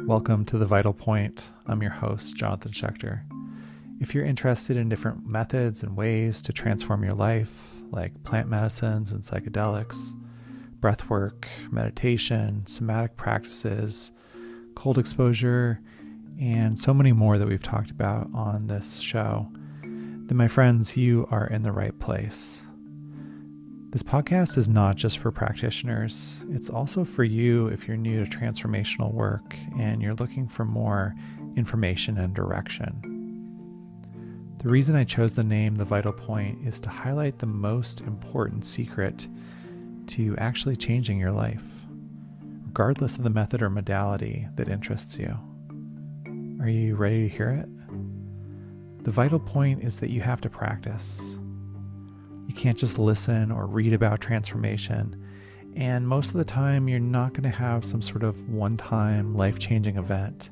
Welcome to The Vital Point. I'm your host, Jonathan Schechter. If you're interested in different methods and ways to transform your life, like plant medicines and psychedelics, breathwork, meditation, somatic practices, cold exposure, and so many more that we've talked about on this show, then my friends, you are in the right place. This podcast is not just for practitioners. It's also for you if you're new to transformational work and you're looking for more information and direction. The reason I chose the name The Vital Point is to highlight the most important secret to actually changing your life, regardless of the method or modality that interests you. Are you ready to hear it? The vital point is that you have to practice. You can't just listen or read about transformation, and most of the time you're not going to have some sort of one-time life-changing event.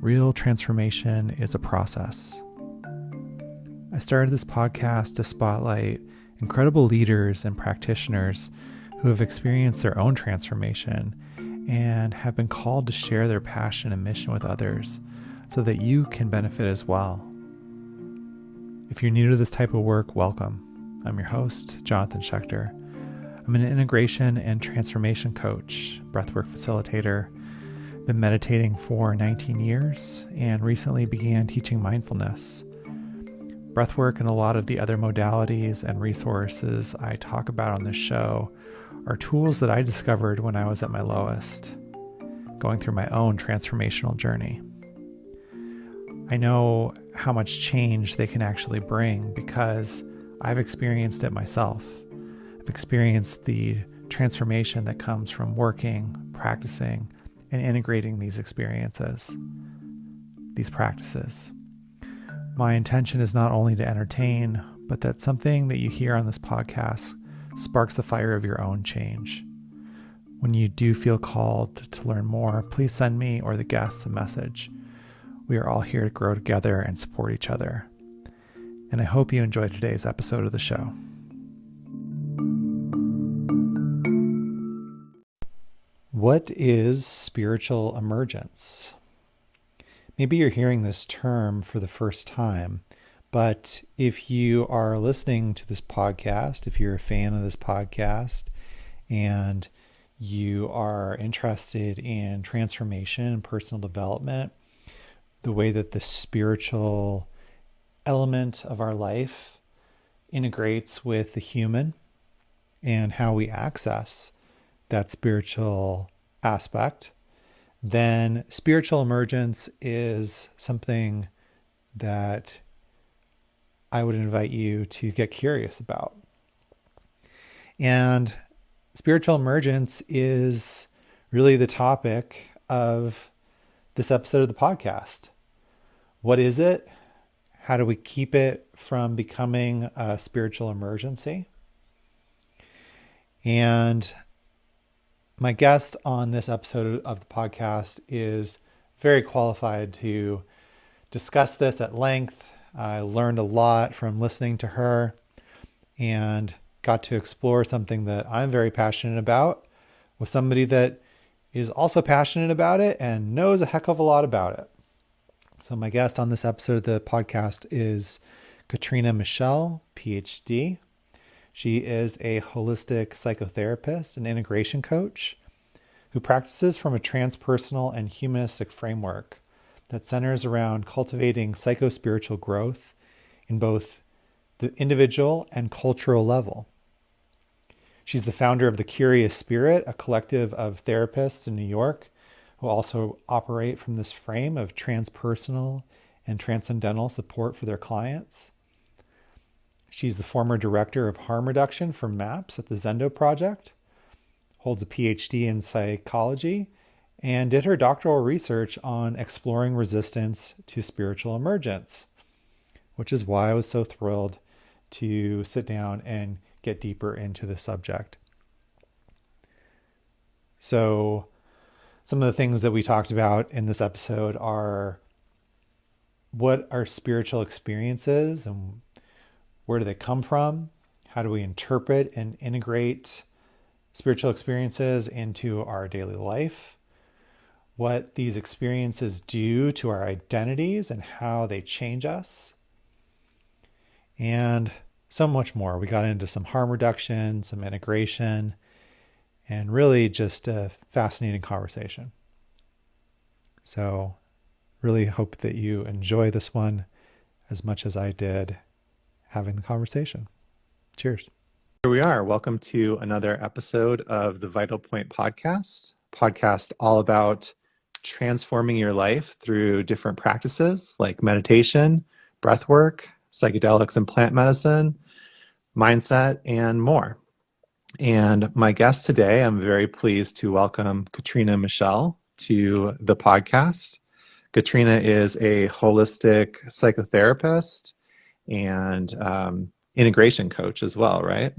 Real transformation is a process. I started this podcast to spotlight incredible leaders and practitioners who have experienced their own transformation and have been called to share their passion and mission with others so that you can benefit as well. If you're new to this type of work, welcome. I'm your host, Jonathan Schechter. I'm an integration and transformation coach, breathwork facilitator, been meditating for 19 years, and recently began teaching mindfulness. Breathwork and a lot of the other modalities and resources I talk about on this show are tools that I discovered when I was at my lowest, going through my own transformational journey. I know how much change they can actually bring because I've experienced it myself. I've experienced the transformation that comes from working, practicing, and integrating these experiences, these practices. My intention is not only to entertain, but that something that you hear on this podcast sparks the fire of your own change. When you do feel called to learn more, please send me or the guests a message. We are all here to grow together and support each other. And I hope you enjoyed today's episode of the show. What is spiritual emergence? Maybe you're hearing this term for the first time, but if you are listening to this podcast, if you're a fan of this podcast, and you are interested in transformation and personal development, the way that the spiritual element of our life integrates with the human and how we access that spiritual aspect, then spiritual emergence is something that I would invite you to get curious about. And spiritual emergence is really the topic of this episode of the podcast. What is it? How do we keep it from becoming a spiritual emergency? And my guest on this episode of the podcast is very qualified to discuss this at length. I learned a lot from listening to her and got to explore something that I'm very passionate about with somebody that is also passionate about it and knows a heck of a lot about it. So my guest on this episode of the podcast is Katrina Michelle, PhD. She is a holistic psychotherapist and integration coach who practices from a transpersonal and humanistic framework that centers around cultivating psycho-spiritual growth in both the individual and cultural level. She's the founder of The Curious Spirit, a collective of therapists in New York who also operate from this frame of transpersonal and transcendental support for their clients. She's the former director of harm reduction for MAPS at the Zendo Project, holds a PhD in psychology, and did her doctoral research on exploring resistance to spiritual emergence, which is why I was so thrilled to sit down and get deeper into the subject. So some of the things that we talked about in this episode are what are spiritual experiences and where do they come from? How do we interpret and integrate spiritual experiences into our daily life, what these experiences do to our identities and how they change us, and so much more. We got into some harm reduction, some integration, and really just a fascinating conversation. So really hope that you enjoy this one as much as I did having the conversation. Cheers. Here we are. Welcome to another episode of the Vital Point podcast all about transforming your life through different practices like meditation, breath work, psychedelics and plant medicine, mindset, and more. And my guest today, I'm very pleased to welcome Katrina Michelle to the podcast. Katrina is a holistic psychotherapist and integration coach as well, right?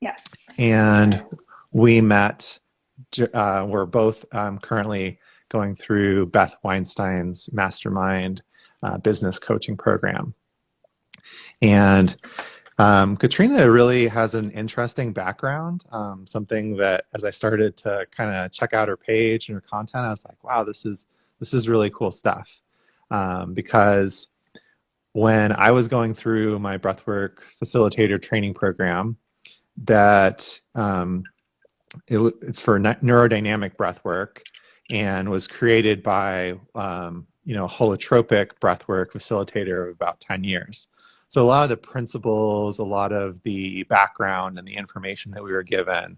Yes. And we met, we're both currently going through Beth Weinstein's mastermind business coaching program. And Katrina really has an interesting background, something that as I started to kind of check out her page and her content, I was like, wow, this is really cool stuff. Because when I was going through my breathwork facilitator training program, that it's for neurodynamic breathwork and was created by holotropic breathwork facilitator of about 10 years. So a lot of the principles, a lot of the background and the information that we were given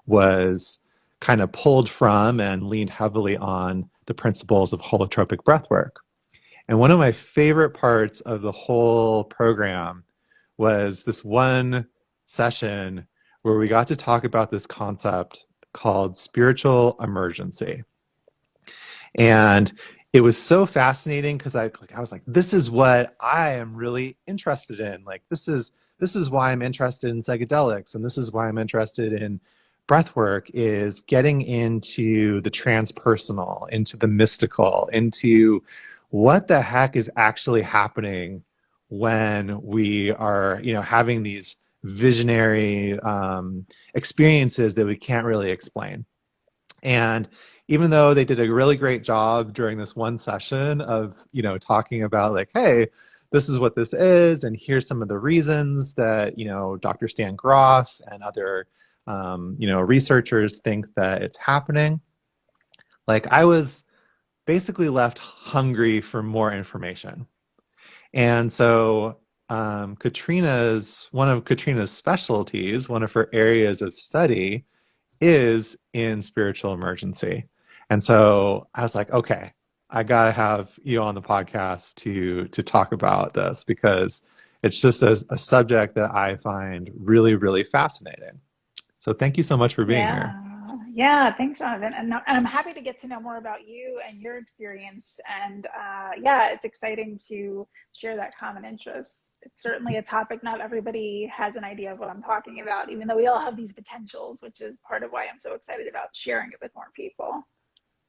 was kind of pulled from and leaned heavily on the principles of holotropic breathwork. And one of my favorite parts of the whole program was this one session where we got to talk about this concept called spiritual emergency. And it was so fascinating because I was like, this is what I am really interested in. Like, this is why I'm interested in psychedelics, and this is why I'm interested in breathwork, is getting into the transpersonal, into the mystical, into what the heck is actually happening when we are, having these visionary experiences that we can't really explain. And even though they did a really great job during this one session of, talking about like, hey, this is what this is, and here's some of the reasons that, Dr. Stan Groff and other, researchers think that it's happening. Like, I was basically left hungry for more information. And so one of Katrina's specialties, one of her areas of study, is in spiritual emergency. And so I was like, okay, I gotta have you on the podcast to talk about this, because it's just a subject that I find really, really fascinating. So thank you so much for being here. Yeah. Thanks, Jonathan. And I'm happy to get to know more about you and your experience. And it's exciting to share that common interest. It's certainly a topic not everybody has an idea of what I'm talking about, even though we all have these potentials, which is part of why I'm so excited about sharing it with more people.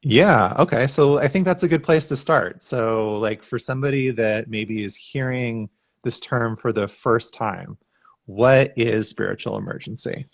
Yeah, okay. So I think that's a good place to start. So, like, for somebody that maybe is hearing this term for the first time, what is spiritual emergency?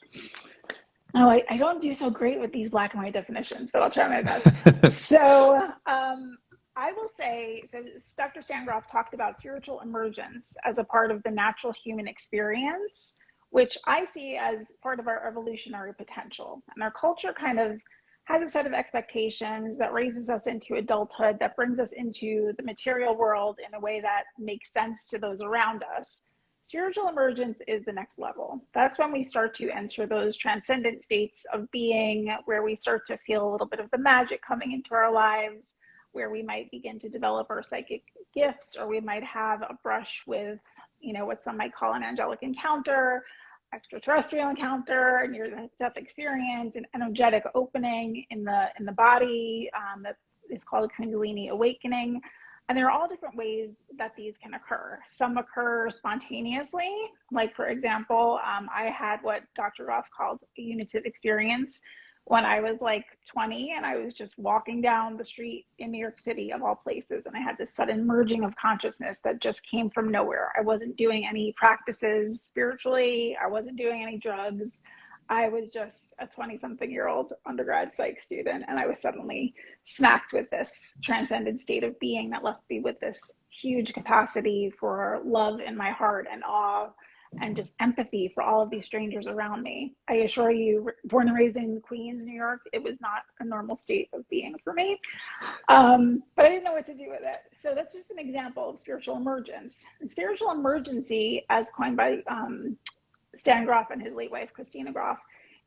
Oh, I don't do so great with these black and white definitions, but I'll try my best. So I will say, so Dr. Sandroff talked about spiritual emergence as a part of the natural human experience, which I see as part of our evolutionary potential. And our culture kind of has a set of expectations that raises us into adulthood, that brings us into the material world in a way that makes sense to those around us. Spiritual emergence is the next level. That's when we start to enter those transcendent states of being, where we start to feel a little bit of the magic coming into our lives, where we might begin to develop our psychic gifts, or we might have a brush with, what some might call an angelic encounter, extraterrestrial encounter, near-death experience, an energetic opening in the body that is called a Kundalini awakening. And there are all different ways that these can occur. Some occur spontaneously, like, for example, I had what Dr. Roth called a unitive experience when I was like 20, and I was just walking down the street in New York City, of all places, and I had this sudden merging of consciousness that just came from nowhere. I wasn't doing any practices spiritually. I wasn't doing any drugs. I was just a 20-something-year-old undergrad psych student, and I was suddenly smacked with this transcended state of being that left me with this huge capacity for love in my heart and awe and just empathy for all of these strangers around me. I assure you, born and raised in Queens, New York, it was not a normal state of being for me. But I didn't know what to do with it. So that's just an example of spiritual emergence. And spiritual emergency, as coined by Stan Groff and his late wife, Christina Groff,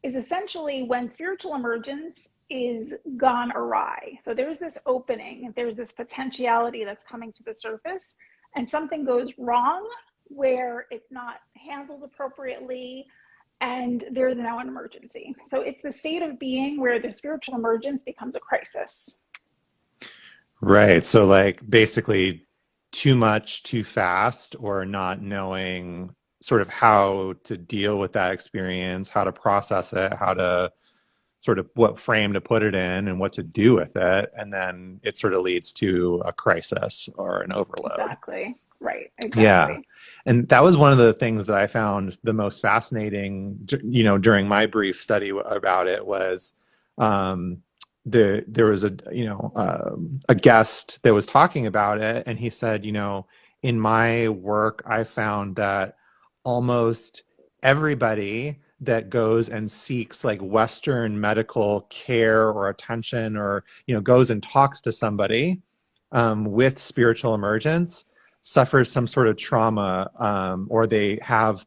is essentially when spiritual emergence is gone awry. So there's this opening, there's this potentiality that's coming to the surface, and something goes wrong where it's not handled appropriately, and there's now an emergency. So it's the state of being where the spiritual emergence becomes a crisis. Right. So like basically too much, too fast, or not knowing sort of how to deal with that experience, how to process it, how to sort of what frame to put it in and what to do with it. And then it sort of leads to a crisis or an overload. Exactly. Right. Exactly. Yeah. And that was one of the things that I found the most fascinating, you know, during my brief study about it was, there was a guest that was talking about it, and he said, you know, in my work, I found that almost everybody that goes and seeks like Western medical care or attention, or, you know, goes and talks to somebody with spiritual emergence, suffers some sort of trauma, or they have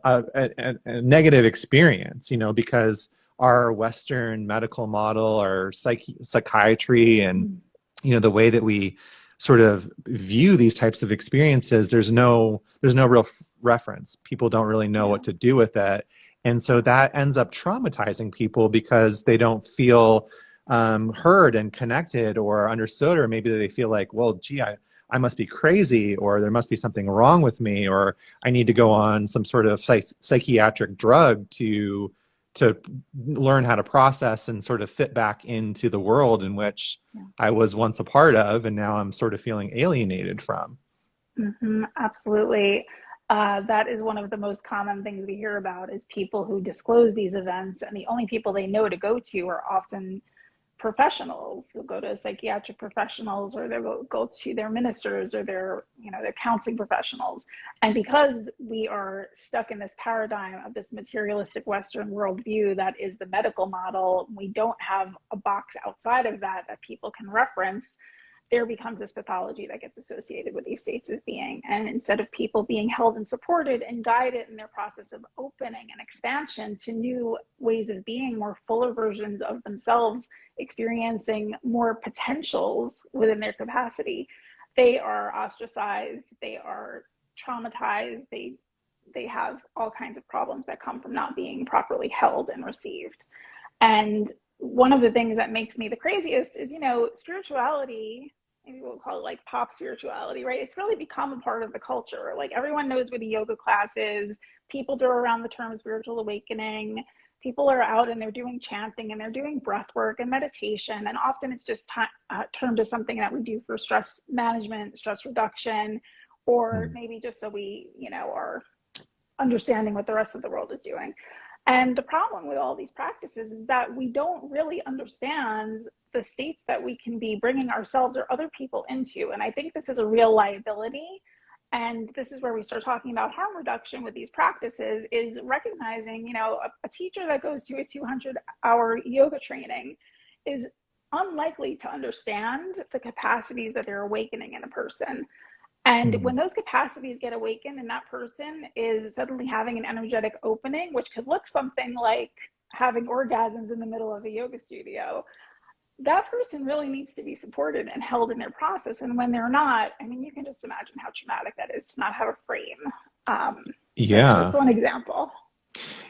a negative experience, you know, because our Western medical model, our psychiatry, and, you know, the way that we sort of view these types of experiences, there's no real reference. People don't really know what to do with it. And so that ends up traumatizing people because they don't feel heard and connected or understood, or maybe they feel like, well, gee, I must be crazy, or there must be something wrong with me, or I need to go on some sort of psychiatric drug to learn how to process and sort of fit back into the world in which I was once a part of, and now I'm sort of feeling alienated from. Mm-hmm, absolutely. That is one of the most common things we hear about, is people who disclose these events, and the only people they know to go to are often professionals who go to psychiatric professionals, or they'll go to their ministers or their counseling professionals. And because we are stuck in this paradigm of this materialistic Western worldview that is the medical model, we don't have a box outside of that people can reference. There becomes this pathology that gets associated with these states of being. And instead of people being held and supported and guided in their process of opening and expansion to new ways of being, more fuller versions of themselves, experiencing more potentials within their capacity, they are ostracized, they are traumatized, they have all kinds of problems that come from not being properly held and received. And one of the things that makes me the craziest is, spirituality, maybe we'll call it like pop spirituality, right? It's really become a part of the culture. Like, everyone knows what a yoga class is. People throw around the term spiritual awakening. People are out and they're doing chanting and they're doing breath work and meditation. And often it's just termed as something that we do for stress management, stress reduction, or maybe just so we, are understanding what the rest of the world is doing. And the problem with all these practices is that we don't really understand the states that we can be bringing ourselves or other people into. And I think this is a real liability. And this is where we start talking about harm reduction with these practices, is recognizing, a teacher that goes to a 200-hour yoga training is unlikely to understand the capacities that they're awakening in a person. And when those capacities get awakened and that person is suddenly having an energetic opening, which could look something like having orgasms in the middle of a yoga studio, that person really needs to be supported and held in their process. And when they're not, I mean, you can just imagine how traumatic that is to not have a frame. So that's one example.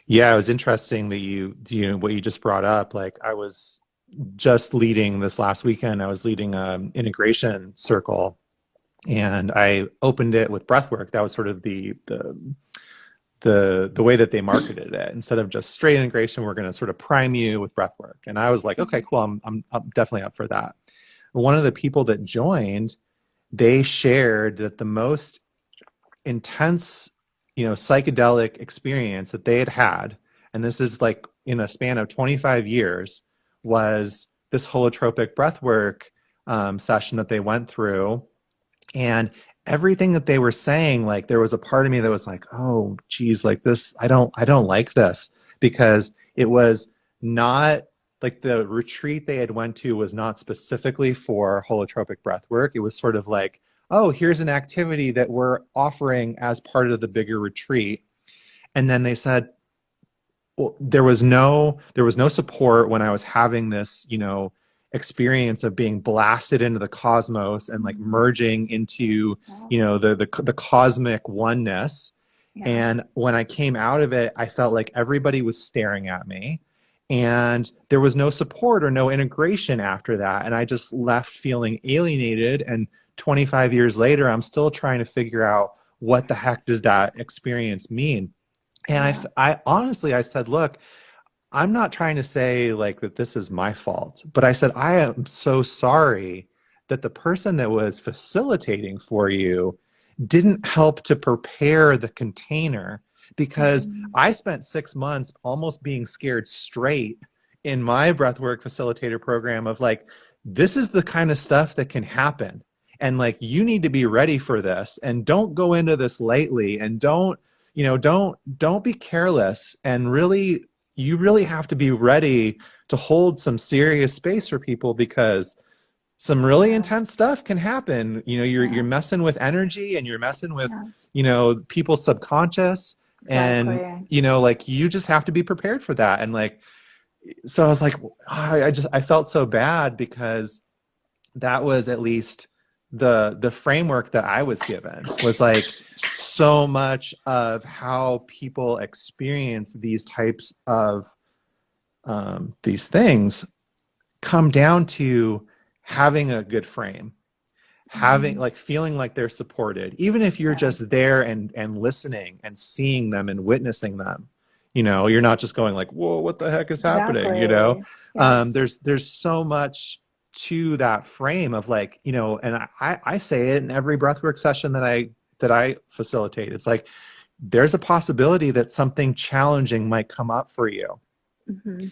Yeah, it was interesting that what you just brought up. Like, I was just leading this last weekend, I was leading an integration circle, and I opened it with breathwork. That was sort of the way that they marketed it. Instead of just straight integration, we're going to sort of prime you with breathwork. And I was like, okay, cool. I'm definitely up for that. One of the people that joined, they shared that the most intense, psychedelic experience that they had and this is like in a span of 25 years, was this holotropic breathwork session that they went through. And everything that they were saying, like there was a part of me that was like, oh geez, like this, I don't like this, because it was not like the retreat they had went to was not specifically for holotropic breath work. It was sort of like, oh, here's an activity that we're offering as part of the bigger retreat. And then they said, well, there was no support when I was having this, experience of being blasted into the cosmos and like merging into, the cosmic oneness. Yeah. And when I came out of it, I felt like everybody was staring at me, and there was no support or no integration after that. And I just left feeling alienated. And 25 years later, I'm still trying to figure out what the heck does that experience mean? And I honestly, I said, look, I'm not trying to say like that this is my fault, but I said, I am so sorry that the person that was facilitating for you didn't help to prepare the container, because I spent 6 months almost being scared straight in my breathwork facilitator program of like, this is the kind of stuff that can happen. And like, you need to be ready for this, and don't go into this lightly, and don't be careless, and really, you really have to be ready to hold some serious space for people, because some really intense stuff can happen. You're messing with energy, and you're messing with, people's subconscious. Exactly. And, like, you just have to be prepared for that. And like, so I was like, I felt so bad, because that was at least the framework that I was given, was like, so much of how people experience these types of these things come down to having a good frame, having like feeling like they're supported, even if you're just there and listening and seeing them and witnessing them. You're not just going like, whoa, what the heck is happening? Yes. There's so much to that frame of like, and I say it in every breathwork session that I facilitate. It's like, there's a possibility that something challenging might come up for you. Mm-hmm.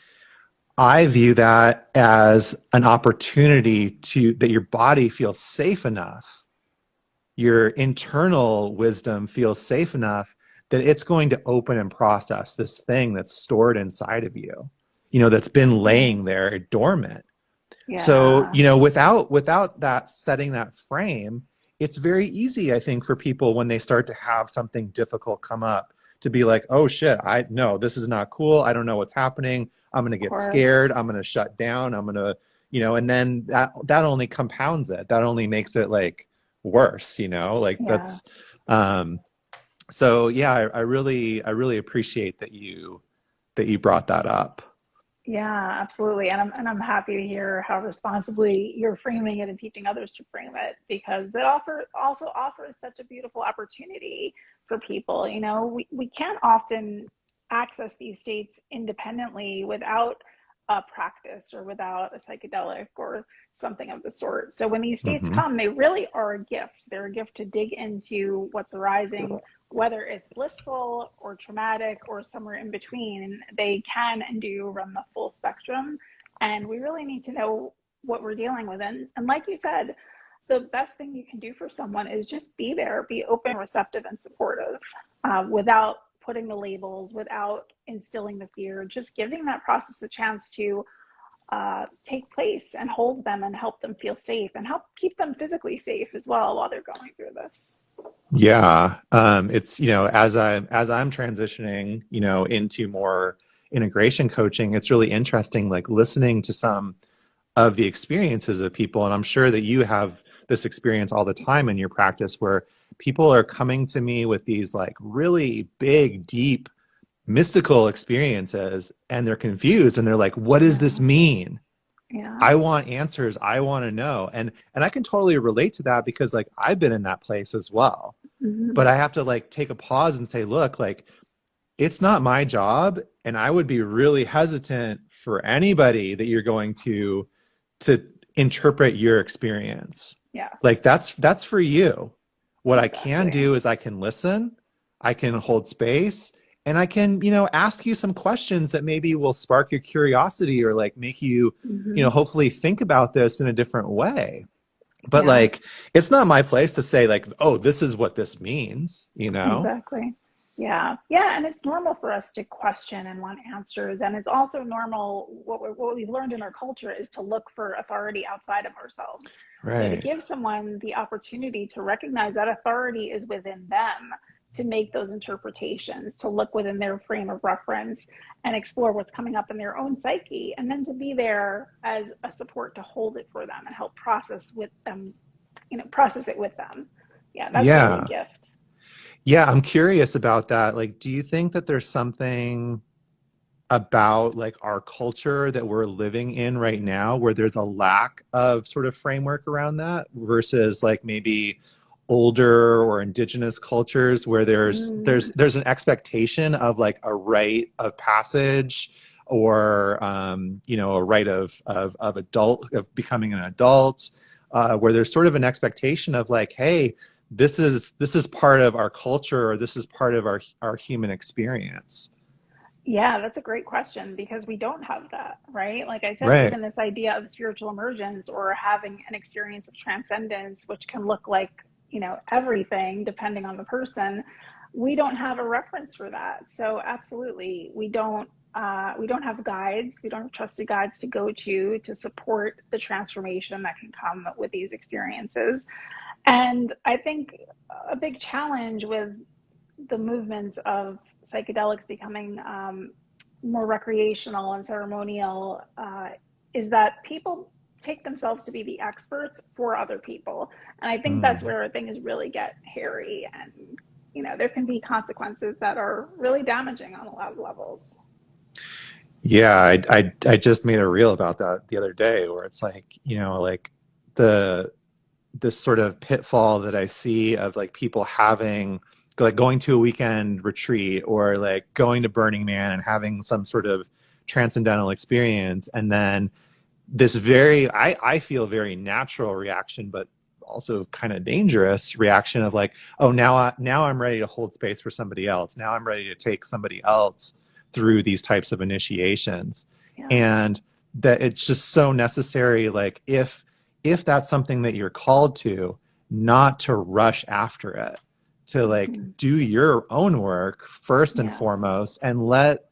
I view that as an opportunity that your body feels safe enough, your internal wisdom feels safe enough that it's going to open and process this thing that's stored inside of you, that's been laying there dormant. Yeah. So, without that, setting that frame, it's very easy, I think, for people when they start to have something difficult come up to be like, oh shit, no, this is not cool. I don't know what's happening. I'm going to get scared. I'm going to shut down. I'm going to, and then that only compounds it. That only makes it like worse, that's, so yeah, I really appreciate that you brought that up. Yeah, absolutely. And I'm happy to hear how responsibly you're framing it and teaching others to frame it, because it also offers such a beautiful opportunity for people. We can't often access these states independently without a practice or without a psychedelic or something of the sort. So when these states come, they really are a gift. They're a gift to dig into what's arising, whether it's blissful or traumatic or somewhere in between. They can and do run the full spectrum. And we really need to know what we're dealing with. And like you said, the best thing you can do for someone is just be there, be open, receptive, and supportive, without putting the labels, without instilling the fear, just giving that process a chance to take place and hold them and help them feel safe and help keep them physically safe as well while they're going through this. Yeah. It's, as I'm transitioning, into more integration coaching, it's really interesting, like listening to some of the experiences of people. And I'm sure that you have this experience all the time in your practice, where people are coming to me with these like really big, deep, mystical experiences, and they're confused, and they're like, what does this mean? Yeah. I want answers. I want to know. And I can totally relate to that, because like I've been in that place as well. Mm-hmm. But I have to like take a pause and say, look, like it's not my job, and I would be really hesitant for anybody that you're going to interpret your experience. Yeah. Like that's for you. What exactly. I can do is I can listen, I can hold space, and I can, ask you some questions that maybe will spark your curiosity or like make you, Mm-hmm. hopefully think about this in a different way. But Yeah. like, it's not my place to say like, oh, this is what this means, Exactly. Yeah. Yeah. And it's normal for us to question and want answers. And it's also normal. What we've learned in our culture is to look for authority outside of ourselves. So to Right. give someone the opportunity to recognize that authority is within them, to make those interpretations, to look within their frame of reference and explore what's coming up in their own psyche, and then to be there as a support to hold it for them and help process with them, process it with them. Yeah, that's really a Yeah. gift. Yeah, I'm curious about that. Like, do you think that there's something about like our culture that we're living in right now where there's a lack of sort of framework around that versus like maybe older or indigenous cultures where there's Mm, there's there's an expectation of like a rite of passage or a rite of adult of becoming an adult, where there's sort of an expectation of like, hey, this is part of our culture, or this is part of our human experience. yeah, that's a great question because we don't have that, right? Like I said, Right. even this idea of spiritual emergence or having an experience of transcendence, which can look like, everything depending on the person, we don't have a reference for that. So absolutely, we don't have guides. We don't have trusted guides to go to support the transformation that can come with these experiences. And I think a big challenge with the movements of psychedelics becoming more recreational and ceremonial is that people take themselves to be the experts for other people. And I think that's Mm. where things really get hairy, and there can be consequences that are really damaging on a lot of levels. Yeah, I just made a reel about that the other day where it's like, like the this sort of pitfall that I see of like people having like going to a weekend retreat or like going to Burning Man and having some sort of transcendental experience, and then this very I feel very natural reaction, but also kind of dangerous reaction of like, oh, now I'm ready to hold space for somebody else. Now I'm ready to take somebody else through these types of initiations. Yeah. And that it's just so necessary, like if that's something that you're called to, not to rush after it, to like Mm-hmm. do your own work first and Yes. foremost, and let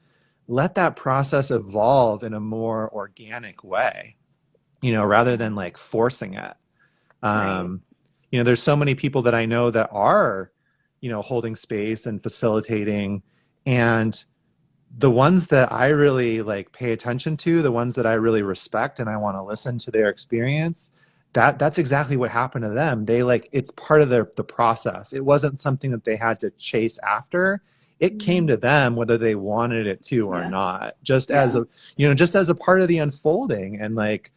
that process evolve in a more organic way, rather Yeah. than like forcing it. Right. um there's so many people that I know that are holding space and facilitating, and the ones that I really like pay attention to, the ones that I really respect and I want to listen to their experience, that's exactly what happened to them. They like, it's part of the process. It wasn't something that they had to chase after. It came Mm. to them whether they wanted it to or Yeah. not, just as Yeah. a part of the unfolding. And like,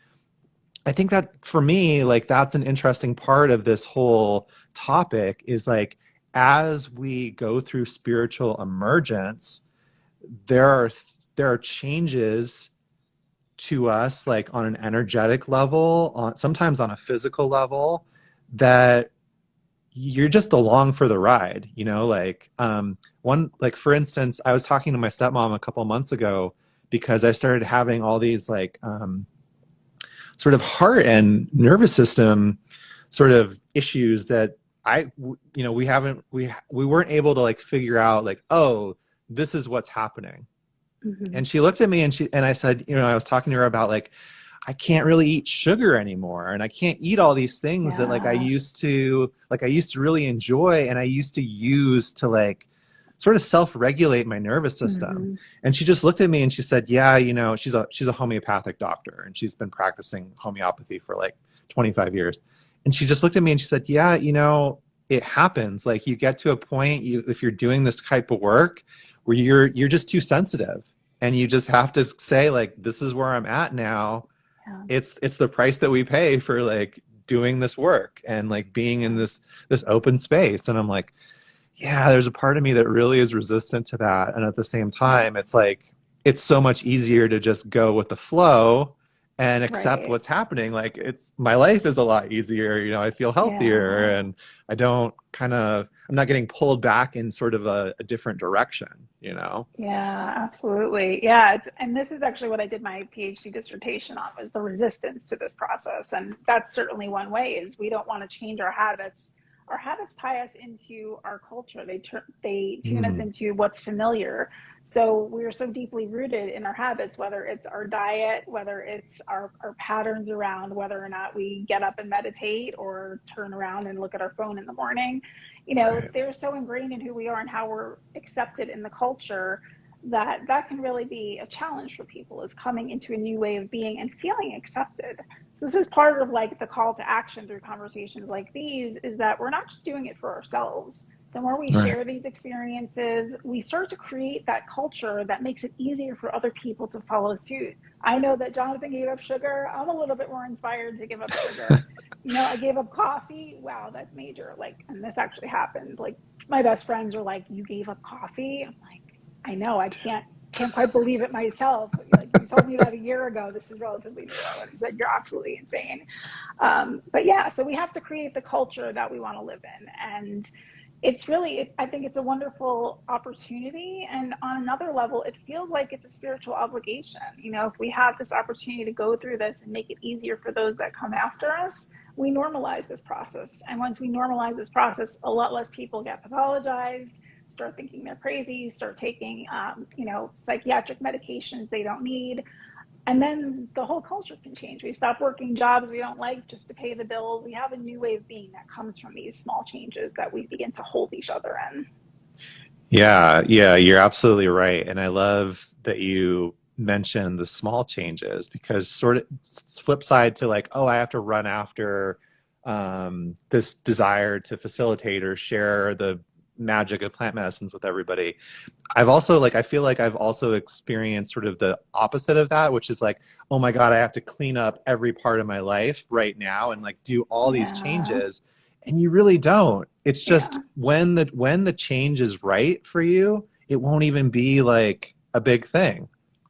I think that for me, like that's an interesting part of this whole topic is like, as we go through spiritual emergence, there are there are changes to us, like on an energetic level, on sometimes on a physical level, that you're just along for the ride, like one, like for instance, I was talking to my stepmom a couple months ago because I started having all these like sort of heart and nervous system sort of issues that we weren't able to like figure out like, oh, this is what's happening. Mm-hmm. And she looked at me and I said, I was talking to her about like, I can't really eat sugar anymore. And I can't eat all these things that Yeah. I used to really enjoy. And I used to use to like sort of self-regulate my nervous system. Mm-hmm. And she just looked at me and she said, yeah, she's a homeopathic doctor and she's been practicing homeopathy for like 25 years. And she just looked at me and she said, yeah, it happens. Like you get to a point, if you're doing this type of work where you're just too sensitive, and you just have to say like, this is where I'm at now. Yeah. It's the price that we pay for like doing this work and like being in Yeah. this open space. And I'm like, yeah, there's a part of me that really is resistant to that. And at the same Yes. time, it's like, it's so much easier to just go with the flow and accept Right. what's happening. Like, it's, my life is a lot easier, I feel healthier, Yeah. and I don't I'm not getting pulled back in sort of a different direction. Yeah, absolutely. Yeah, and this is actually what I did my PhD dissertation on, was the resistance to this process. And that's certainly one way, is we don't want to change our habits. Our habits tie us into our culture. They tune us Mm, into what's familiar. So we're so deeply rooted in our habits, whether it's our diet, whether it's our patterns around whether or not we get up and meditate or turn around and look at our phone in the morning. right. They're so ingrained in who we are and how we're accepted in the culture, that can really be a challenge for people, is coming into a new way of being and feeling accepted. So this is part of like the call to action through conversations like these, is that we're not just doing it for ourselves. The more we Right. share these experiences, we start to create that culture that makes it easier for other people to follow suit. I know that Jonathan gave up sugar. I'm a little bit more inspired to give up sugar. I gave up coffee. Wow, that's major. Like, and this actually happened. Like, my best friends are like, "You gave up coffee?" I'm like, "I know. I can't quite believe it myself. Like, you told me that a year ago. This is relatively new." And I said, "You're absolutely insane." But yeah, so we have to create the culture that we want to live in, and it's really, I think it's a wonderful opportunity. And on another level, it feels like it's a spiritual obligation. If we have this opportunity to go through this and make it easier for those that come after us, we normalize this process. And once we normalize this process, a lot less people get pathologized, start thinking they're crazy, start taking, psychiatric medications they don't need. And then the whole culture can change. We stop working jobs we don't like just to pay the bills. We have a new way of being that comes from these small changes that we begin to hold each other in. Yeah, yeah, you're absolutely right. And I love that you mentioned the small changes, because sort of flip side to like, oh, I have to run after this desire to facilitate or share the magic of plant medicines with everybody. I've also, like, I feel like I've also experienced sort of the opposite of that, which is like, oh my God, I have to clean up every part of my life right now and like do all these Yeah. changes. And you really don't. It's just Yeah. when the change is right for you, it won't even be like a big thing.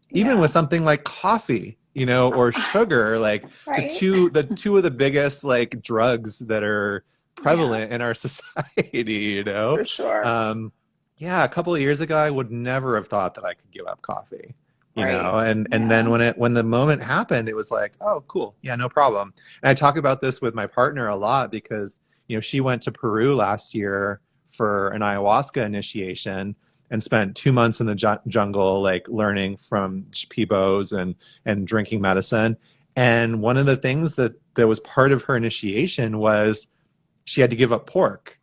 Even with Yeah. something like coffee, or sugar, like the Right. two the two of the biggest like drugs that are Yeah, prevalent in our society, for sure. um, yeah, a couple of years ago, I would never have thought that I could give up coffee, Right. and then Yeah. when the moment happened, it was like, oh, cool, yeah, no problem. And I talk about this with my partner a lot because she went to Peru last year for an ayahuasca initiation and spent 2 months in the jungle, like learning from Pibos and drinking medicine. And one of the things that was part of her initiation was she had to give up pork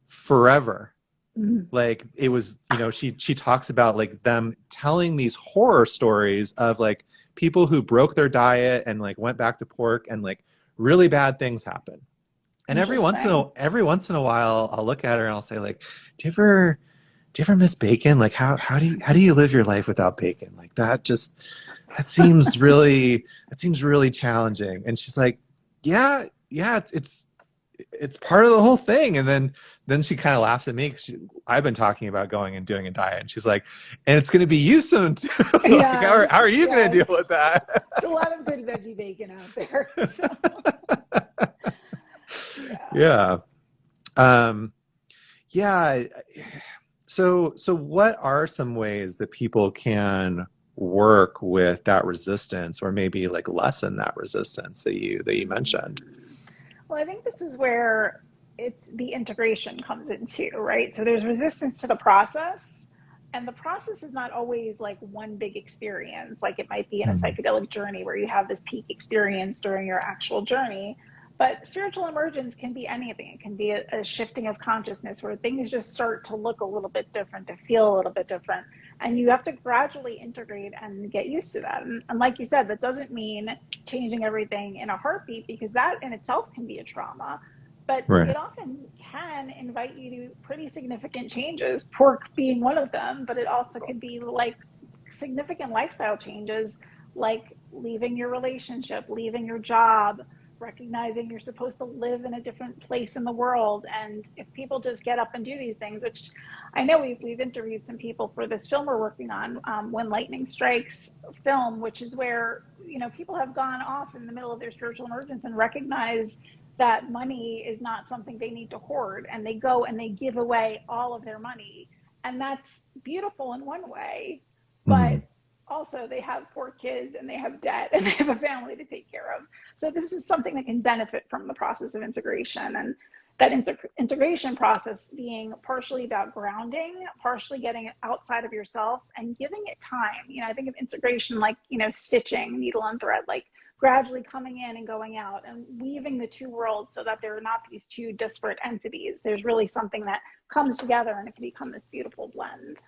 forever. Mhm. Like, it was, she talks about like them telling these horror stories of like people who broke their diet and like went back to pork, and like really bad things happen. And Interesting. every once in a while I'll look at her and I'll say like, do you ever miss bacon? Like, how do you live your life without bacon? Like, that seems really challenging. And she's like, yeah, yeah, it's part of the whole thing. And then she kind of laughs at me because I've been talking about going and doing a diet, and she's like, and it's going to be you soon too. Like, how Yes. are you going to deal Yes. with that? There's a lot of good veggie bacon out there. So yeah. Yeah. Um, yeah. So what are some ways that people can work with that resistance, or maybe like lessen that resistance that you mentioned? Well, I think this is where it's the integration comes into, right? So there's resistance to the process, and the process is not always like one big experience. Like, it might be in a Mm, psychedelic journey where you have this peak experience during your actual journey. But spiritual emergence can be anything. It can be a shifting of consciousness where things just start to look a little bit different, to feel a little bit different. And you have to gradually integrate and get used to that. And like you said, that doesn't mean changing everything in a heartbeat, because that in itself can be a trauma. But right. it often can invite you to pretty significant changes, pork being one of them, but it also could be like significant lifestyle changes, like leaving your relationship, leaving your job, recognizing you're supposed to live in a different place in the world. And if people just get up and do these things, which I know we've interviewed some people for this film we're working on, When Lightning Strikes film, which is where, people have gone off in the middle of their spiritual emergence and recognize that money is not something they need to hoard, and they go and they give away all of their money. And that's beautiful in one way, but also they have 4 kids and they have debt and they have a family to take care of. So this is something that can benefit from the process of integration, and that integration process being partially about grounding, partially getting it outside of yourself and giving it time. I think of integration like, stitching needle and thread, like gradually coming in and going out and weaving the two worlds so that they're not these two disparate entities. There's really something that comes together and it can become this beautiful blend.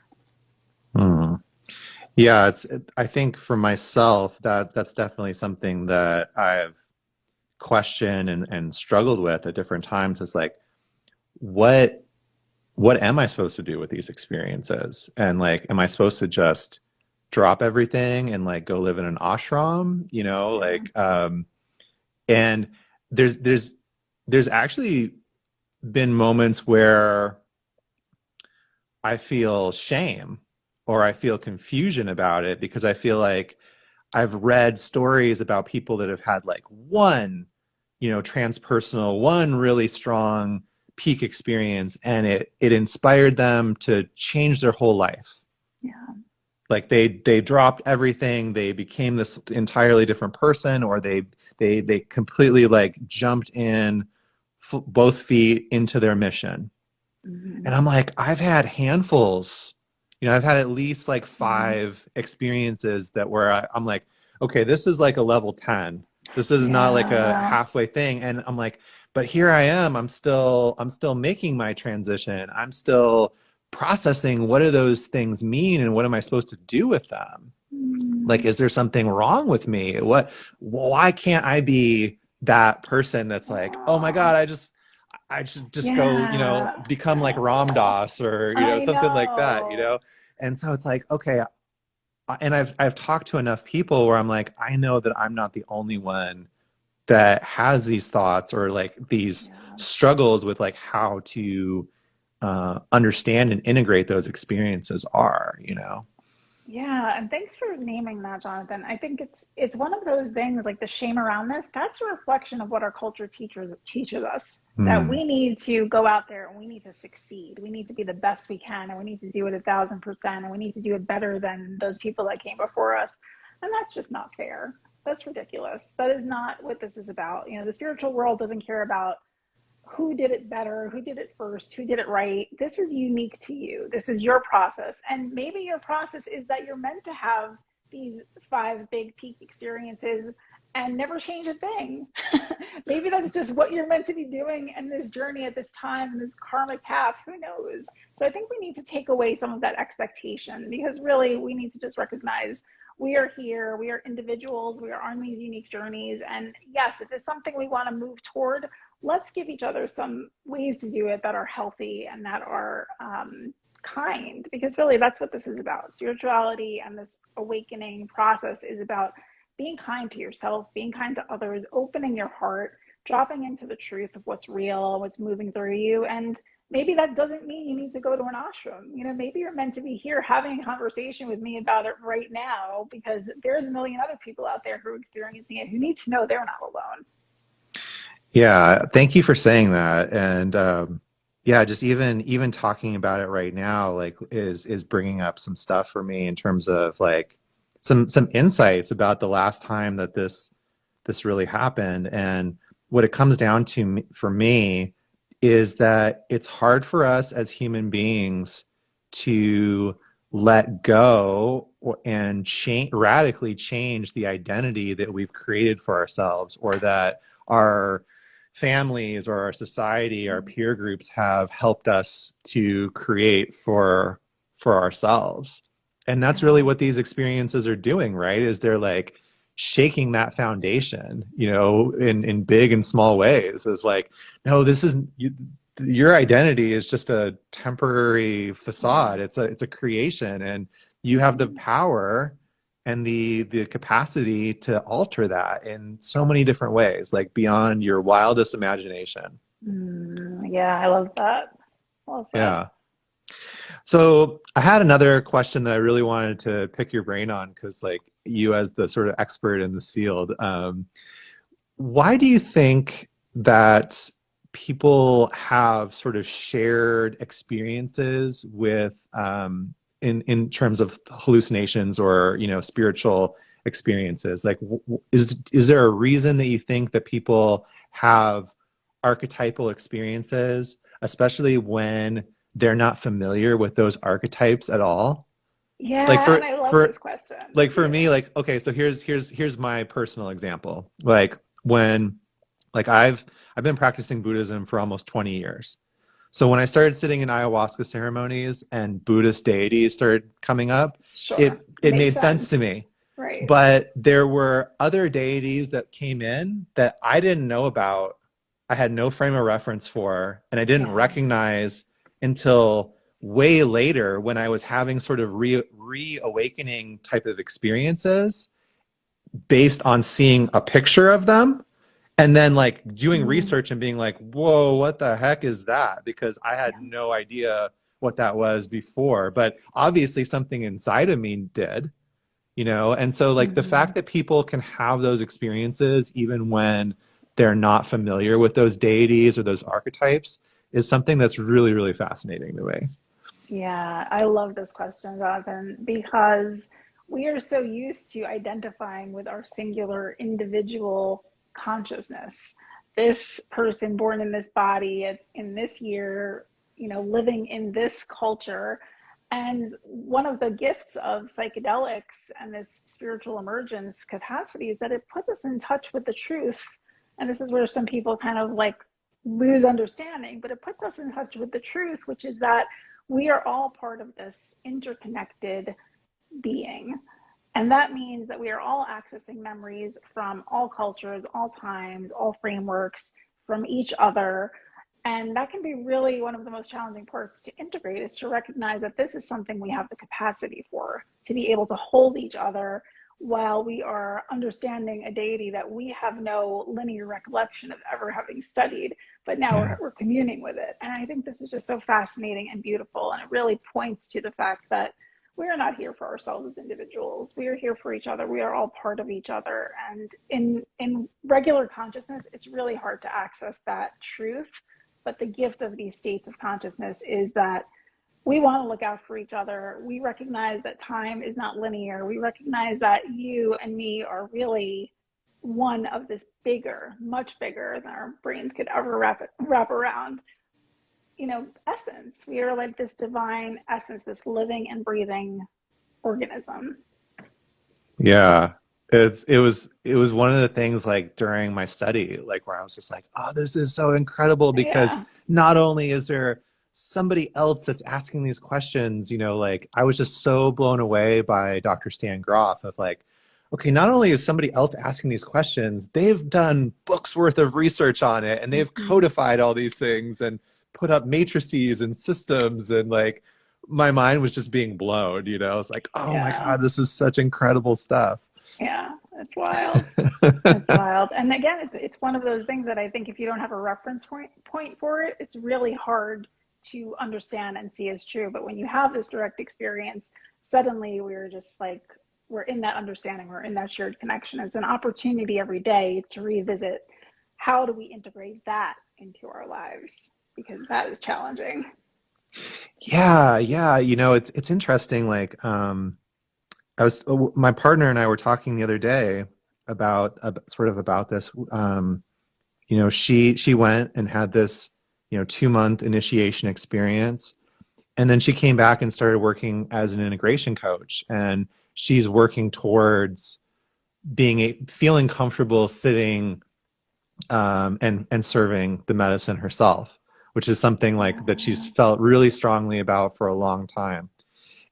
Yeah, I think for myself, that's definitely something that I've questioned and struggled with at different times. Is like, what am I supposed to do with these experiences? And like, am I supposed to just drop everything and like go live in an ashram? And there's actually been moments where I feel shame or I feel confusion about it, because I feel like I've read stories about people that have had like one, transpersonal, one really strong peak experience, and it inspired them to change their whole life. Yeah. Like they dropped everything, they became this entirely different person, or they completely like jumped in both feet into their mission. And I'm like, I've had handfuls. I've had at least like 5 experiences that where I'm like, okay, this is like a level 10. This is not like a halfway thing. And I'm like, but here I am. I'm still making my transition. I'm still processing what do those things mean and what am I supposed to do with them? Like, is there something wrong with me? Why can't I be that person that's like, oh my God, I should just go, become like Ram Dass or, something like that, And so it's like, okay. And I've talked to enough people where I'm like, I know that I'm not the only one that has these thoughts or like these struggles with like how to understand and integrate those experiences are. Yeah, and thanks for naming that, Jonathan. I think it's one of those things, like the shame around this. That's a reflection of what our culture teaches us, that we need to go out there and we need to succeed. We need to be the best we can, and we need to do it 1,000%, and we need to do it better than those people that came before us. And that's just not fair. That's ridiculous. That is not what this is about. The spiritual world doesn't care about who did it better, who did it first, who did it right. This is unique to you. This is your process. And maybe your process is that you're meant to have these 5 big peak experiences and never change a thing. Maybe that's just what you're meant to be doing in this journey at this time, in this karmic path. Who knows? So I think we need to take away some of that expectation, because really we need to just recognize we are here, we are individuals, we are on these unique journeys. And yes, if it's something we want to move toward, let's give each other some ways to do it that are healthy and that are kind, because really that's what this is about. Spirituality and this awakening process is about being kind to yourself, being kind to others, opening your heart, dropping into the truth of what's real, what's moving through you. And maybe that doesn't mean you need to go to an ashram. Maybe you're meant to be here having a conversation with me about it right now, because there's a million other people out there who are experiencing it, who need to know they're not alone. Yeah, thank you for saying that. And just even talking about it right now, like is bringing up some stuff for me in terms of like some insights about the last time that this really happened. And what it comes down to for me is that it's hard for us as human beings to let go and radically change the identity that we've created for ourselves, or that our families or our society, our peer groups have helped us to create for ourselves. And that's really what these experiences are doing, right? Is they're like shaking that foundation, in big and small ways. It's like, no, this isn't your identity is just a temporary facade. It's a creation, and you have the power and the capacity to alter that in so many different ways, like beyond your wildest imagination. Yeah, I love that. Well said. Yeah. So I had another question that I really wanted to pick your brain on, because like you as the sort of expert in this field, why do you think that people have sort of shared experiences with in terms of hallucinations or spiritual experiences? Like, is there a reason that you think that people have archetypal experiences, especially when they're not familiar with those archetypes at all? Like Yeah, and for I love for this question like for too. me, like, okay, so here's my personal example. Like when like I've been practicing Buddhism for almost 20 years. So when I started sitting in ayahuasca ceremonies and Buddhist deities started coming up, Sure. it Makes made sense to sense. me. Right. But there were other deities that came in that I didn't know about. I had no frame of reference for, and I didn't Yeah. recognize until way later when I was having sort of reawakening type of experiences based on seeing a picture of them and then like doing Mm, research and being like, whoa, what the heck is that? Because I had yeah. no idea what that was before, but obviously something inside of me did, and so like the Hmm. fact that people can have those experiences even when they're not familiar with those deities or those archetypes is something that's really, really fascinating to me. Yeah, I love this question, Jonathan, because we are so used to identifying with our singular individual consciousness. This person born in this body in this year, living in this culture. And one of the gifts of psychedelics and this spiritual emergence capacity is that it puts us in touch with the truth. And this is where some people kind of like lose understanding, but it puts us in touch with the truth, which is that we are all part of this interconnected being. And that means that we are all accessing memories from all cultures, all times, all frameworks, from each other. And that can be really one of the most challenging parts to integrate, is to recognize that this is something we have the capacity for, to be able to hold each other while we are understanding a deity that we have no linear recollection of ever having studied, but now Yeah. we're communing with it. And I think this is just so fascinating and beautiful. And it really points to the fact that we are not here for ourselves as individuals. We are here for each other. We are all part of each other. And in regular consciousness, it's really hard to access that truth. But the gift of these states of consciousness is that we want to look out for each other. We recognize that time is not linear. We recognize that you and me are really one of this bigger, much bigger than our brains could ever wrap around, essence. We are like this divine essence, this living and breathing organism. Yeah. It was one of the things like during my study, like where I was just like, oh, this is so incredible because Yeah. not only is there somebody else that's asking these questions, like I was just so blown away by Dr. Stan Groff of like, okay, not only is somebody else asking these questions, they've done books worth of research on it and they've Mm-hmm. codified all these things and put up matrices and systems and like my mind was just being blown, It's like, oh my Yeah. God, this is such incredible stuff. Yeah. It's wild. It's wild. And again, it's one of those things that I think if you don't have a reference point for it, it's really hard to understand and see as true. But when you have this direct experience, suddenly we're just like, we're in that understanding, we're in that shared connection. It's an opportunity every day to revisit, how do we integrate that into our lives? Because that is challenging. Yeah, yeah. It's interesting. Like, my partner and I were talking the other day about sort of about this. She went and had this 2-month initiation experience, and then she came back and started working as an integration coach, and she's working towards feeling comfortable sitting and serving the medicine herself, which is something like that she's felt really strongly about for a long time.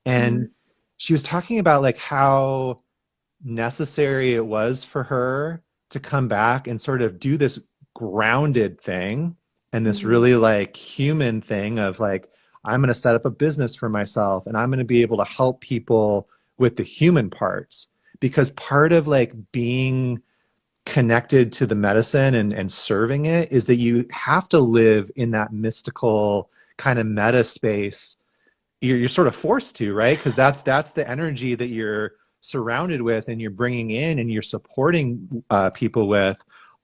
Mm-hmm. And she was talking about like how necessary it was for her to come back and sort of do this grounded thing and this Mm-hmm. really like human thing of like, I'm going to set up a business for myself and I'm going to be able to help people with the human parts. because part of like being connected to the medicine and serving it is that you have to live in that mystical kind of meta space. You're sort of forced to, right? Because that's the energy that you're surrounded with and you're bringing in and you're supporting people with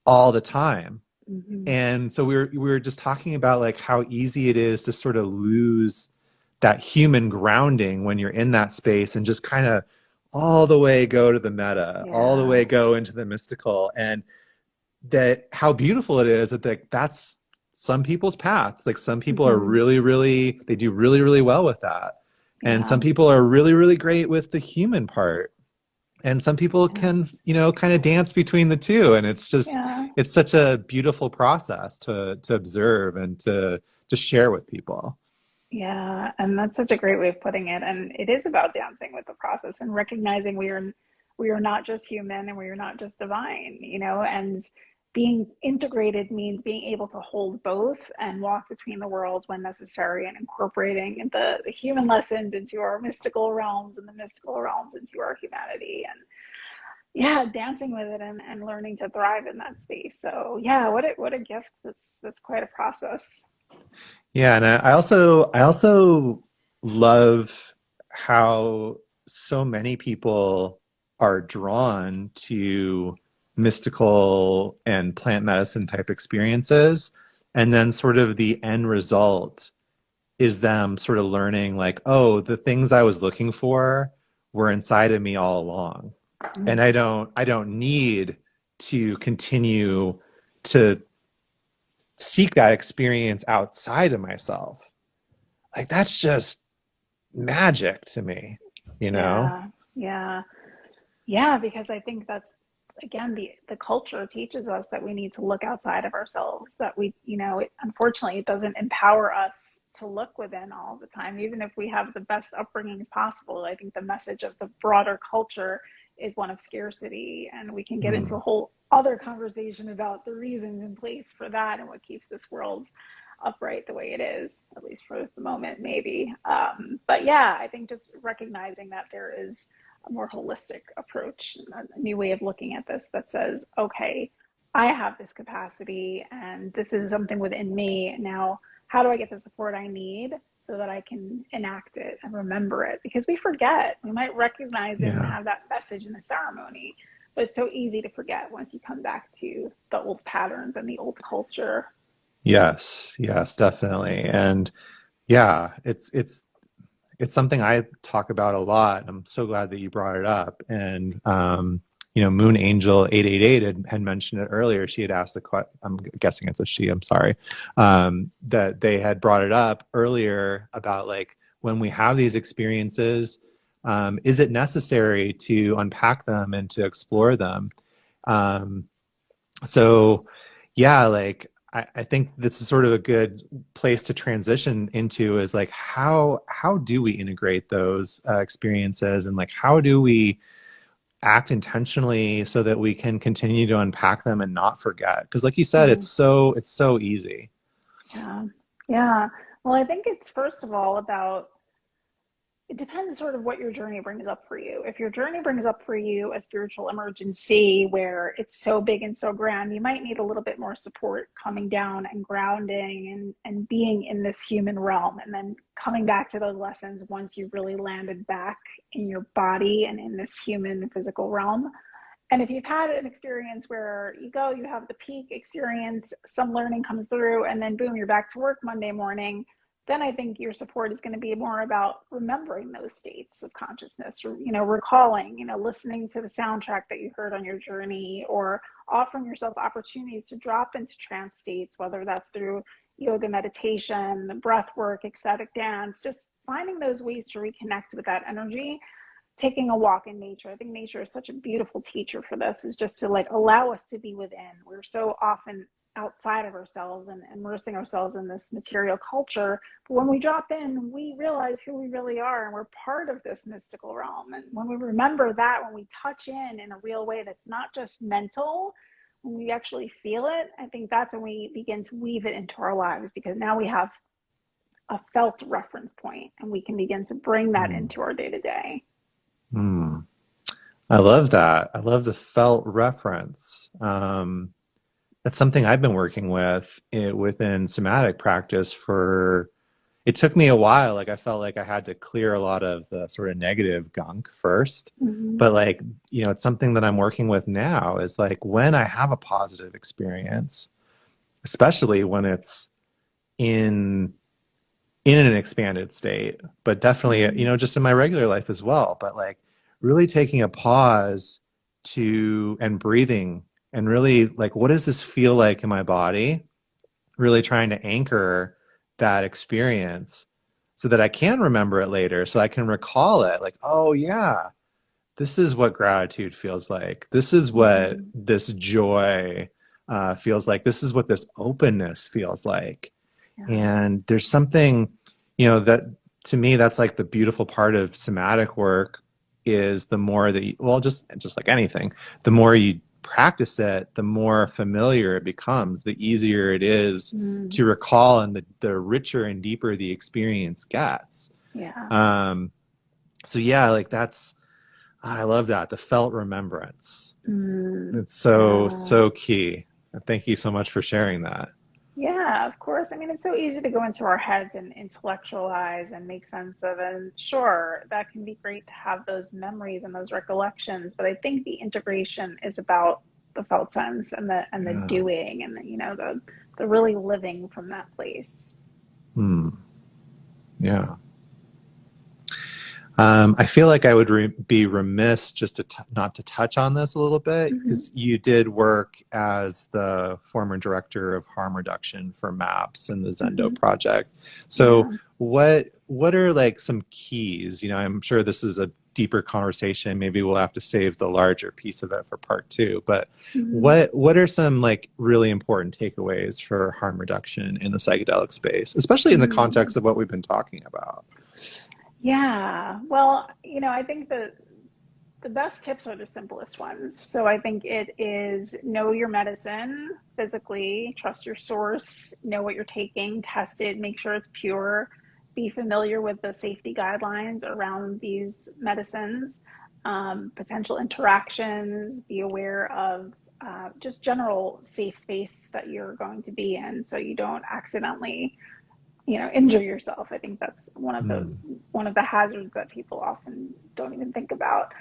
all the time. Mm-hmm. And so we were just talking about like how easy it is to sort of lose that human grounding when you're in that space and just kind of all the way go to the meta, all the Yeah. way go into the mystical, and that how beautiful it is that that's some people's paths. Like some people are Mm-hmm. really, really, they do really, really well with that. And Yeah. some people are really, really great with the human part. And some people can, Yes. kind of dance between the two. And it's just, Yeah. it's such a beautiful process to observe and to share with people. Yeah, and that's such a great way of putting it. And it is about dancing with the process and recognizing we are not just human and we are not just divine, and being integrated means being able to hold both and walk between the worlds when necessary and incorporating the human lessons into our mystical realms and the mystical realms into our humanity. And yeah, dancing with it and learning to thrive in that space. So yeah, what a gift. That's quite a process. Yeah, and I also love how so many people are drawn to mystical and plant medicine type experiences, and then sort of the end result is them sort of learning like, oh, the things I was looking for were inside of me all along. And Mm. I don't need to continue to seek that experience outside of myself. Like that's just magic to me, you know? Yeah, yeah. Yeah, because I think that's again the culture teaches us that we need to look outside of ourselves, that unfortunately it doesn't empower us to look within all the time, even if we have the best upbringings possible. I think the message of the broader culture is one of scarcity, and we can get into a Mm, whole other conversation about the reasons in place for that and what keeps this world upright the way it is, at least for the moment, maybe. But yeah, I think just recognizing that there is a more holistic approach, a new way of looking at this that says, okay, I have this capacity and this is something within me. Now, how do I get the support I need so that I can enact it and remember it? Because we forget. We might recognize it and yeah. have that message in the ceremony, but it's so easy to forget once you come back to the old patterns and the old culture. Yes, yes, definitely. And yeah, it's something I talk about a lot. I'm so glad that you brought it up. And Moon Angel 888 had mentioned it earlier. She had asked the question. I'm guessing it's a she. I'm sorry. That they had brought it up earlier about like when we have these experiences, is it necessary to unpack them and to explore them? Um, so yeah, like I think this is sort of a good place to transition into is like how do we integrate those experiences, and like how do we act intentionally so that we can continue to unpack them and not forget, because like you said, Mm. it's so easy. Yeah. Yeah. Well, I think it's first of all about it depends sort of what your journey brings up for you. If your journey brings up for you a spiritual emergency where it's so big and so grand, you might need a little bit more support coming down and grounding and being in this human realm and then coming back to those lessons once you've really landed back in your body and in this human physical realm. And if you've had an experience where you go, you have the peak experience, some learning comes through, and then boom, you're back to work Monday morning, then I think your support is going to be more about remembering those states of consciousness, or, recalling, listening to the soundtrack that you heard on your journey, or offering yourself opportunities to drop into trance states, whether that's through yoga, meditation, breath work, ecstatic dance, just finding those ways to reconnect with that energy. Taking a walk in nature. I think nature is such a beautiful teacher for this, is just to like allow us to be within. We're so often outside of ourselves and immersing ourselves in this material culture. But when we drop in, we realize who we really are and we're part of this mystical realm. And when we remember that, when we touch in a real way that's not just mental, when we actually feel it, I think that's when we begin to weave it into our lives, because now we have a felt reference point and we can begin to bring that Mm, into our day to day. mm. I love that. I love the felt reference. That's something I've been working with within somatic practice for, it took me a while. Like I felt like I had to clear a lot of the sort of negative gunk first. Hmm. But like, it's something that I'm working with now is like when I have a positive experience, especially when it's in an expanded state, but definitely, Hmm. just in my regular life as well. But like really taking a pause and breathing and really like, what does this feel like in my body? Really trying to anchor that experience so that I can remember it later, so I can recall it like, oh, yeah, this is what gratitude feels like. This is what Hmm. this joy feels like. This is what this openness feels like. Yeah. And there's something, that to me, that's like the beautiful part of somatic work is the more that well, just like anything, the more you practice it, the more familiar it becomes, the easier it is Mm. to recall, and the richer and deeper the experience gets. Yeah. Um, so yeah, like I love that. The felt remembrance. Mm. It's so, Yeah. so key. Thank you so much for sharing that. Yeah, of course. I mean, it's so easy to go into our heads and intellectualize and make sense of it. And sure, that can be great to have those memories and those recollections. But I think the integration is about the felt sense and the Yeah. doing and the really living from that place. Hmm. Yeah. I feel like I would be remiss just not to touch on this a little bit Hmm. because you did work as the former director of harm reduction for MAPS and the Zendo Hmm. Project. So Yeah. what are like some keys? I'm sure this is a deeper conversation. Maybe we'll have to save the larger piece of it for part two. But Hmm. what are some like really important takeaways for harm reduction in the psychedelic space, especially in the Mm. context of what we've been talking about? Yeah. Well, I think the best tips are the simplest ones. So I think it is know your medicine physically, trust your source, know what you're taking, test it, make sure it's pure, be familiar with the safety guidelines around these medicines, potential interactions, be aware of just general safe space that you're going to be in so you don't accidentally injure yourself. I think that's Hmm. one of the hazards that people often don't even think about.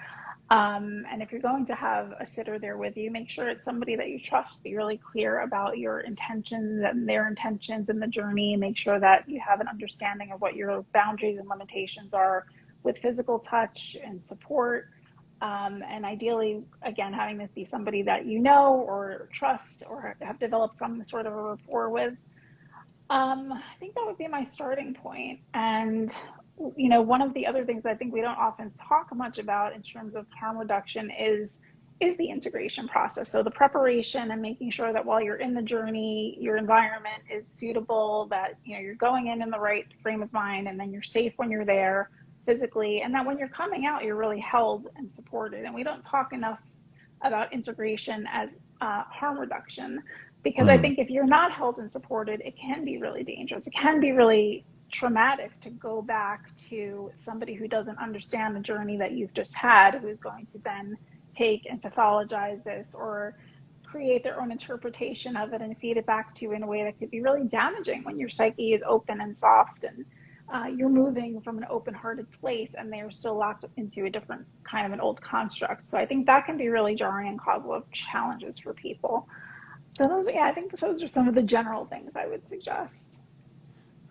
And if you're going to have a sitter there with you, make sure it's somebody that you trust. Be really clear about your intentions and their intentions in the journey. Make sure that you have an understanding of what your boundaries and limitations are with physical touch and support. And ideally, again, having this be somebody that you know or trust or have developed some sort of a rapport with. I think that would be my starting point. And, one of the other things I think we don't often talk much about in terms of harm reduction is the integration process. So the preparation and making sure that while you're in the journey, your environment is suitable, that you're going in the right frame of mind, and then you're safe when you're there physically, and that when you're coming out, you're really held and supported. And we don't talk enough about integration as harm reduction because I Hmm. think if you're not held and supported, it can be really dangerous. It can be really traumatic to go back to somebody who doesn't understand the journey that you've just had, who's going to then take and pathologize this or create their own interpretation of it and feed it back to you in a way that could be really damaging when your psyche is open and soft and you're moving from an open-hearted place and they're still locked into a different kind of an old construct. So I think that can be really jarring and cause a lot of challenges for people. So I think those are some of the general things I would suggest.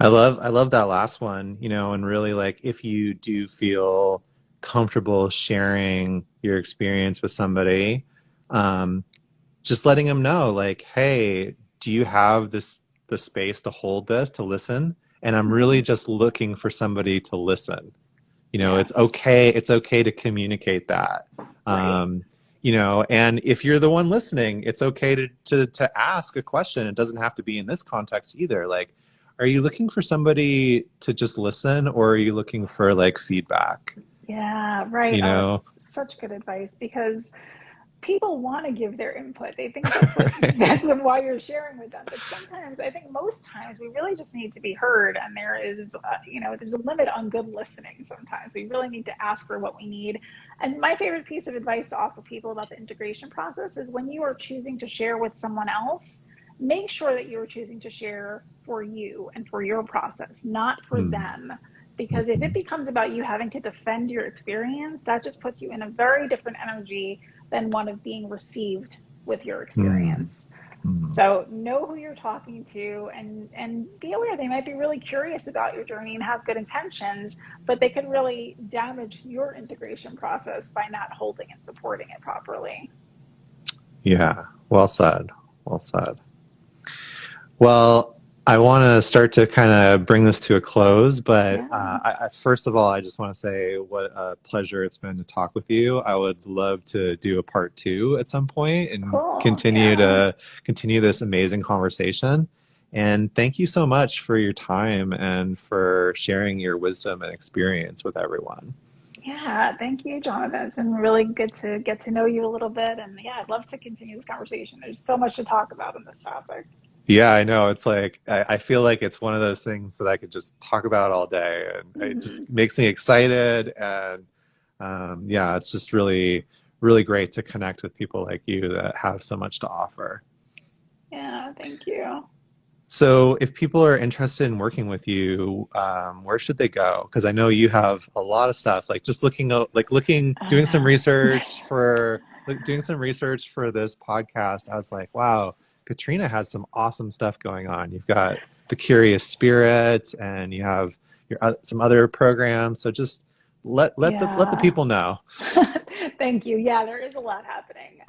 I love that last one, and really like if you do feel comfortable sharing your experience with somebody, um, just letting them know like, hey, do you have the space to hold this, to listen? And I'm Mm-hmm. really just looking for somebody to listen. Yes. It's okay to communicate that. Right. Um, and if you're the one listening, it's okay to ask a question. It doesn't have to be in this context either. Like, are you looking for somebody to just listen, or are you looking for like feedback? Yeah. Right. You Oh, know? that's such good advice because people want to give their input. They think that's what that's why you're sharing with them. But sometimes, I think most times, we really just need to be heard. And there is, there's a limit on good listening. Sometimes we really need to ask for what we need. And my favorite piece of advice to offer people about the integration process is when you are choosing to share with someone else, make sure that you are choosing to share for you and for your process, not for them. Because if it becomes about you having to defend your experience, that just puts you in a very different energy than one of being received with your experience. So know who you're talking to, and be aware they might be really curious about your journey and have good intentions, but they can really damage your integration process by not holding and supporting it properly. Yeah, well said. Well said. Well, I want to start to kind of bring this to a close, but first of all, I just want to say what a pleasure it's been to talk with you. I would love to do a part 2 at some point and continue this amazing conversation. And thank you so much for your time and for sharing your wisdom and experience with everyone. Yeah, thank you, Jonathan. It's been really good to get to know you a little bit. And yeah, I'd love to continue this conversation. There's so much to talk about on this topic. Yeah, I know. It's like, I feel like it's one of those things that I could just talk about all day, and it just makes me excited. And yeah, it's just really, really great to connect with people like you that have so much to offer. Yeah, thank you. So if people are interested in working with you, where should they go? Because I know you have a lot of stuff, like just doing some research for this podcast. I was like, wow, Katrina has some awesome stuff going on. You've got the Curious Spirit, and you have some other programs. So just let the people know. Thank you. Yeah, there is a lot happening,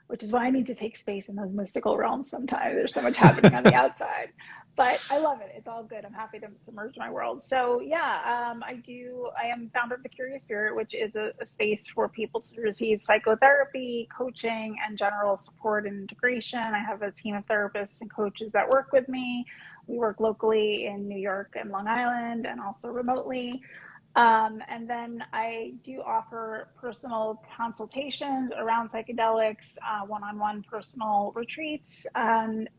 which is why I need to take space in those mystical realms sometimes. There's so much happening on the outside. But I love it. It's all good. I'm happy to merge my world. So yeah, I am founder of the Curious Spirit, which is a space for people to receive psychotherapy, coaching, and general support and integration. I have a team of therapists and coaches that work with me. We work locally in New York and Long Island, and also remotely. And then I do offer personal consultations around psychedelics, one-on-one personal retreats, and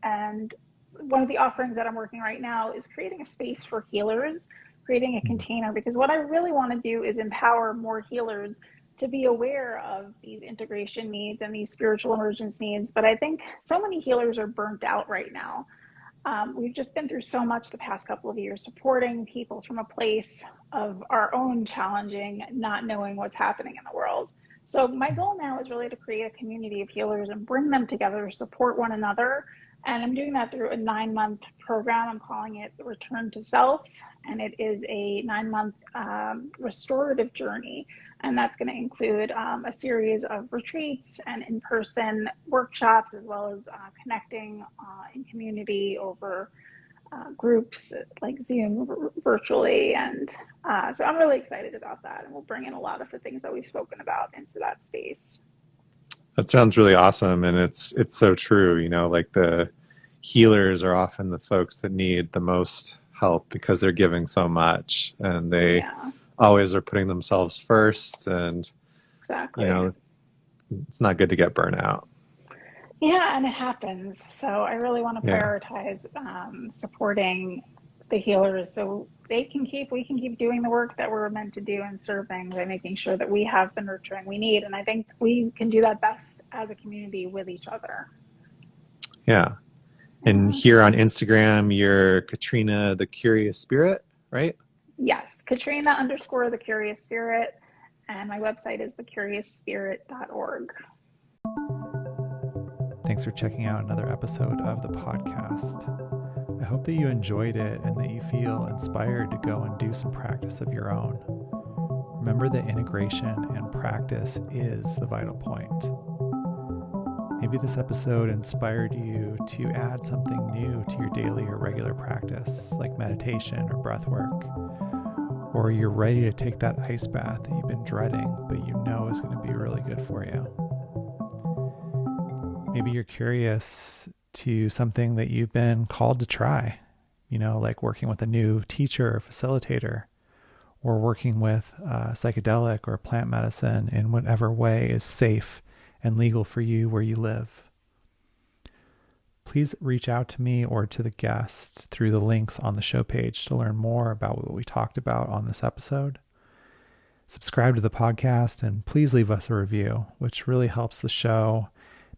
one of the offerings that I'm working right now is creating a space for healers, creating a container, because what I really want to do is empower more healers to be aware of these integration needs and these spiritual emergence needs. But I think so many healers are burnt out right now. We've just been through so much the past couple of years, supporting people from a place of our own challenging, not knowing what's happening in the world. So my goal now is really to create a community of healers and bring them together, support one another. And I'm doing that through a 9-month program. I'm calling it the Return to Self. And it is a 9-month restorative journey. And that's going to include a series of retreats and in-person workshops, as well as connecting in community over groups like Zoom virtually. And so I'm really excited about that. And we'll bring in a lot of the things that we've spoken about into that space. That sounds really awesome. And it's so true. You know, like the healers are often the folks that need the most help because they're giving so much, and they always are putting themselves first. And, you know, it's not good to get burnt out. Yeah, and it happens. So I really want to prioritize supporting the healers so we can keep doing the work that we're meant to do and serving by making sure that we have the nurturing we need. And I think we can do that best as a community with each other. Yeah. And here on Instagram, you're Katrina the Curious Spirit, right? Yes, Katrina _ the Curious Spirit. And my website is thecuriousspirit.org. Thanks for checking out another episode of the podcast. I hope that you enjoyed it and that you feel inspired to go and do some practice of your own. Remember that integration and practice is the vital point. Maybe this episode inspired you to add something new to your daily or regular practice, like meditation or breath work. Or you're ready to take that ice bath that you've been dreading, but you know is going to be really good for you. Maybe you're curious to something that you've been called to try, you know, like working with a new teacher or facilitator, or working with psychedelic or plant medicine in whatever way is safe and legal for you where you live. Please reach out to me or to the guest through the links on the show page to learn more about what we talked about on this episode. Subscribe to the podcast and please leave us a review, which really helps the show,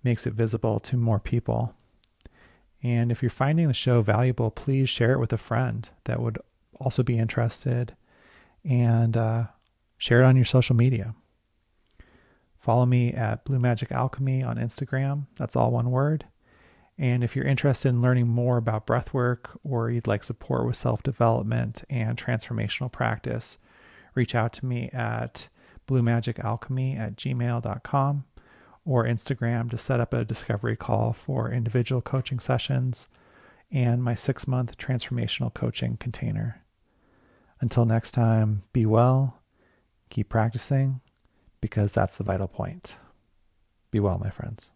makes it visible to more people. And if you're finding the show valuable, please share it with a friend that would also be interested, and share it on your social media. Follow me at Blue Magic Alchemy on Instagram. That's all one word. And if you're interested in learning more about breathwork, or you'd like support with self-development and transformational practice, reach out to me at bluemagicalchemy@gmail.com or Instagram to set up a discovery call for individual coaching sessions and my 6-month transformational coaching container. Until next time, be well, keep practicing, because that's the vital point. Be well, my friends.